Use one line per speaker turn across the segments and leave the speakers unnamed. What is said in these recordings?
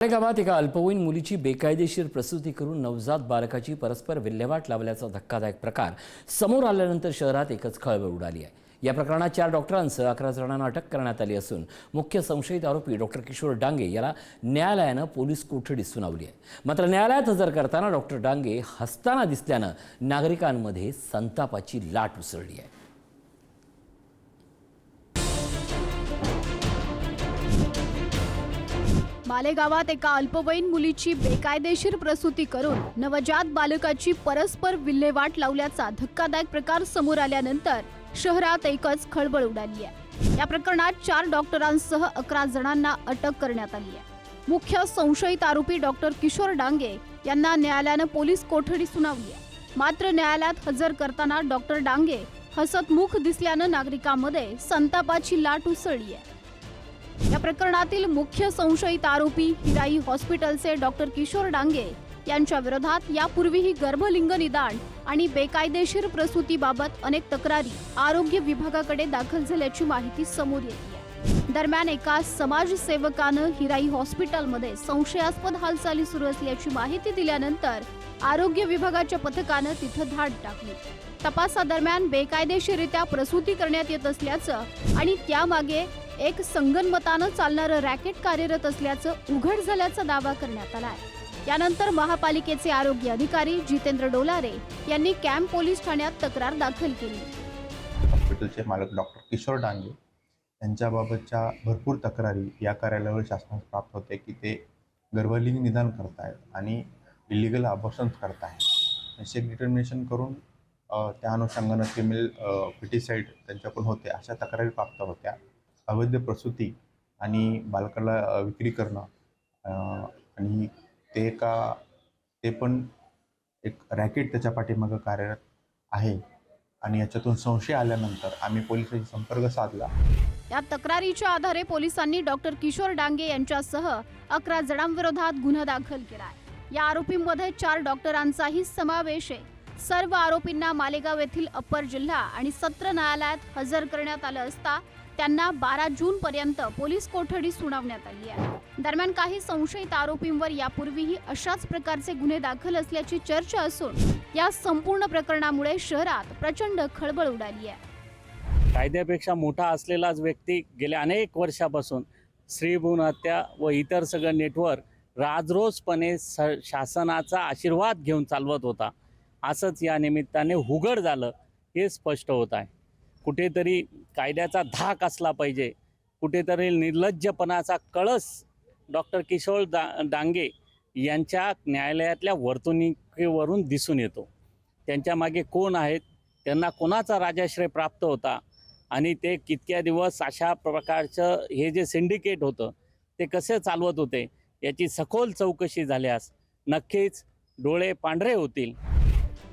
गावात एका अल्पवयीन मुलीची बेकायदेशीर प्रसूती करून नवजात बालकाची परस्पर विल्हेवाट लावल्याचा धक्कादायक प्रकार समोर आल्यानंतर शहरात एकच खळबळ उडाली आहे। या प्रकरणात 4 डॉक्टरांसह 11 जणांना अटक करण्यात आली असून मुख्य संशयित आरोपी डॉक्टर किशोर डांगे याला न्यायालयानं पोलीस कोठडी सुनावली आहे। मात्र न्यायालयात हजर करताना डॉक्टर डांगे हसताना दिसल्यानं नागरिकांमध्ये संतापाची लाट उसळली आहे।
मालेगावात एका अल्पवयीन मुलीची बेकायदेशीर प्रसूती करून नवजात बालकाची परस्पर विल्हेवाट लावल्याचा धक्कादायक प्रकार समोर आल्यानंतर शहरात एकच खळबळ उडाली आहे। या प्रकरणात 4 डॉक्टरांसह 11 जणांना अटक करण्यात आली आहे। मुख्य संशयित आरोपी डॉक्टर किशोर डांगे यांना न्यायालयानं पोलीस कोठडी सुनावली आहे। मात्र न्यायालयात हजर करताना डॉक्टर डांगे हसतमुख दिसल्यानं नागरिकांमध्ये संतापाची लाट उसळली आहे। या प्रकरणातील मुख्य संशयित आरोपी हिराई हॉस्पिटलचे डॉक्टर किशोर डांगे यांच्या विरोधात यापूर्वीही गर्भलिंग निदान आणि बेकायदेशीर प्रसूतीबाबत अनेक तक्रारी आरोग्य विभागाकडे दाखल झाल्याची माहिती समोर येते आहे। दरम्यान एका समाजसेवकानं हिराई हॉस्पिटलमध्ये संशयास्पद हालचाली सुरू असल्याची माहिती दिल्यानंतर आरोग्य विभागाच्या पथकानं तिथं धाड टाकली। तपासादरम्यान बेकायदेशीररित्या प्रसूती करण्यात येत असल्याचं आणि त्यामागे एक संगनमतानं चालणारं रॅकेट कार्यरत असल्याचं उघड झाल्याचा दावा करण्यात आला आहे। यानंतर महापालिकेचे आरोग्य अधिकारी जितेंद्र डोलारे यांनी कॅम्प पोलीस ठाण्यात तक्रार दाखल केली।
हॉस्पिटलचे मालक डॉक्टर किशोर डांगे यांच्याबाबतच्या भरपूर तक्रारी या कार्यालयावर शासनास प्राप्त होते की ते गर्भलिंग निदान करतायत आणि इलिगल अबॉर्शन्स करतायत। सेक्स डिटर्मिनेशन करून त्या अनुषंगानं फिमेल फिटिसाइड त्यांच्याकडून होते अशा तक्रारी प्राप्त होत्या। अवैध प्रसूती आणि बालकाला विक्री करणं आणि ते पण एक रॅकेट त्याच्या पाठीमागं कार्यरत आहे आणि याच्यातून संशय आल्यानंतर आम्ही पोलिसांशी संपर्क साधला।
या तक्रारीच्या आधारे पोलिसांनी डॉक्टर किशोर डांगे यांच्यासह 11 जणांविरोधात गुन्हा दाखल केला आहे। या आरोपींमध्ये 4 डॉक्टरांचाही समावेश आहे। सर्व आरोपींना मालेगाव येथील अप्पर जिल्हा आणि सत्र न्यायालयात हजर करण्यात आलं असता त्यांना 12 जून पर्यंत पोलीस कोठडी सुनावण्यात आली आहे। दरम्यान काही संशयित आरोपींवर यापूर्वीही अशाच प्रकारचे गुन्हे दाखल असल्याची चर्चा असून या संपूर्ण प्रकरणामुळे शहरात प्रचंड खळबळ उडाली आहे।
कायद्यापेक्षा मोठा असलेलाच व्यक्ती गेल्या अनेक वर्षापासून स्त्रीभ्रूण हत्या व इतर सगळं नेटवर्क राजरोसपणे शासनाचा आशीर्वाद घेऊन चालवत होता। असंच या निमित्ताने उघड झालं हे स्पष्ट होत आहे। कुठेतरी कायद्याचा धाक असला पाहिजे, कुठेतरी निर्लज्जपणाचा कळस डॉक्टर किशोर डांगे यांच्या न्यायालयातल्या वर्तणुकीवरून दिसून येतो। त्यांच्या मागे कोण आहेत, त्यांना कोणाचा राजाश्रय प्राप्त होता आणि ते कितक्या दिवस अशा प्रकारचं हे जे सिंडिकेट होतं ते कसे चालवत होते याची सखोल चौकशी झाल्यास नक्कीच डोळे पांढरे होतील।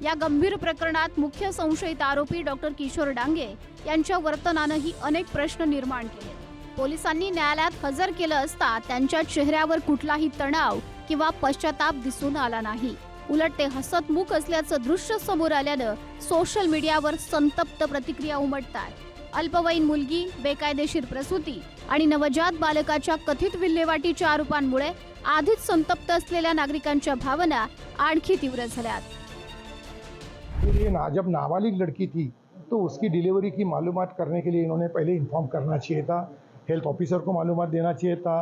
या गंभीर प्रकरणात मुख्य संशयित आरोपी डॉक्टर किशोर डांगे यांच्या वर्तनानंही अनेक प्रश्न निर्माण केले। पोलिसांनी न्यायालयात हजर केलं असता त्यांच्या चेहऱ्यावर कुठलाही तणाव किंवा पश्चाताप दिसून आला नाही। उलट ते हसतमुख असल्याचं दृश्य समोर आल्यानं सोशल मीडियावर संतप्त प्रतिक्रिया उमटतात। अल्पवयीन मुलगी, बेकायदेशीर प्रसूती आणि नवजात बालकाच्या कथित विल्हेवाटीच्या आरोपांमुळे आधीच संतप्त असलेल्या नागरिकांच्या भावना आणखी तीव्र झाल्यात।
ये जब नाबालिग लड़की थी तो उसकी डिलीवरी की मालूमात करने के लिए इन्होंने पहले इन्फॉर्म करना चाहिए था। हेल्थ ऑफिसर को मालूमात देना चाहिए था।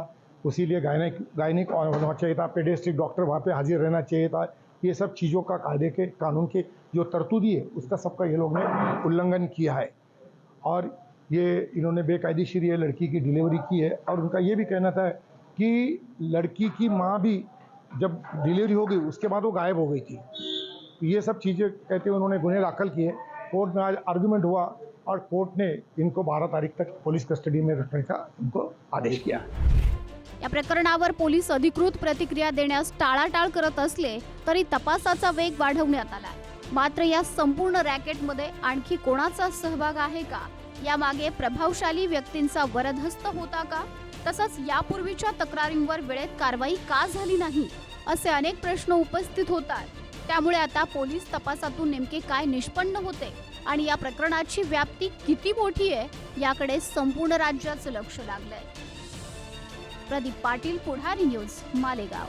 उसी लिए गायनिक होना चाहिए था। पेडियाट्रिक डॉक्टर वहाँ पे हाजिर रहना चाहिए था। ये सब चीज़ों का कानून के जो तरतूदी है उसका सबका ये लोग ने उल्लंघन किया है और ये इन्होंने बेकायदेशीर ये लड़की की डिलीवरी की है। और उनका ये भी कहना था कि लड़की की माँ भी जब डिलीवरी हो गई उसके बाद वो गायब हो गई थी। ये सब चीज़ें कहते हुए उन्होंने गुन्हे दाखल किए। कोर्ट में आज आर्गुमेंट हुआ और कोर्ट ने इनको 12 तारीख तक पुलिस कस्टडी में रखने का उनको आदेश किया।
या प्रकरणावर पोलीस अधिकृत प्रतिक्रिया देण्यास टाळाटाळ करत असले तरी तपासाचा वेग वाढवण्यात आला। मात्र या संपूर्ण रॅकेटमध्ये आणखी कोणाचा सहभाग आहे का, यामागे प्रभावशाली व्यक्तींचा वरदहस्त होता का, तसंच यापूर्वीच्या तक्रारींवर वेळेत कारवाई का झाली नाही, असे अनेक प्रश्न उपस्थित होतात। त्यामुळे आता पोलीस तपासातून नेमके काय निष्पन्न होते आणि या प्रकरणाची व्याप्ती किती मोठी आहे याकडे संपूर्ण राज्याचं लक्ष लागलंय। प्रदीप पाटील, पुढारी न्यूज, मालेगाव.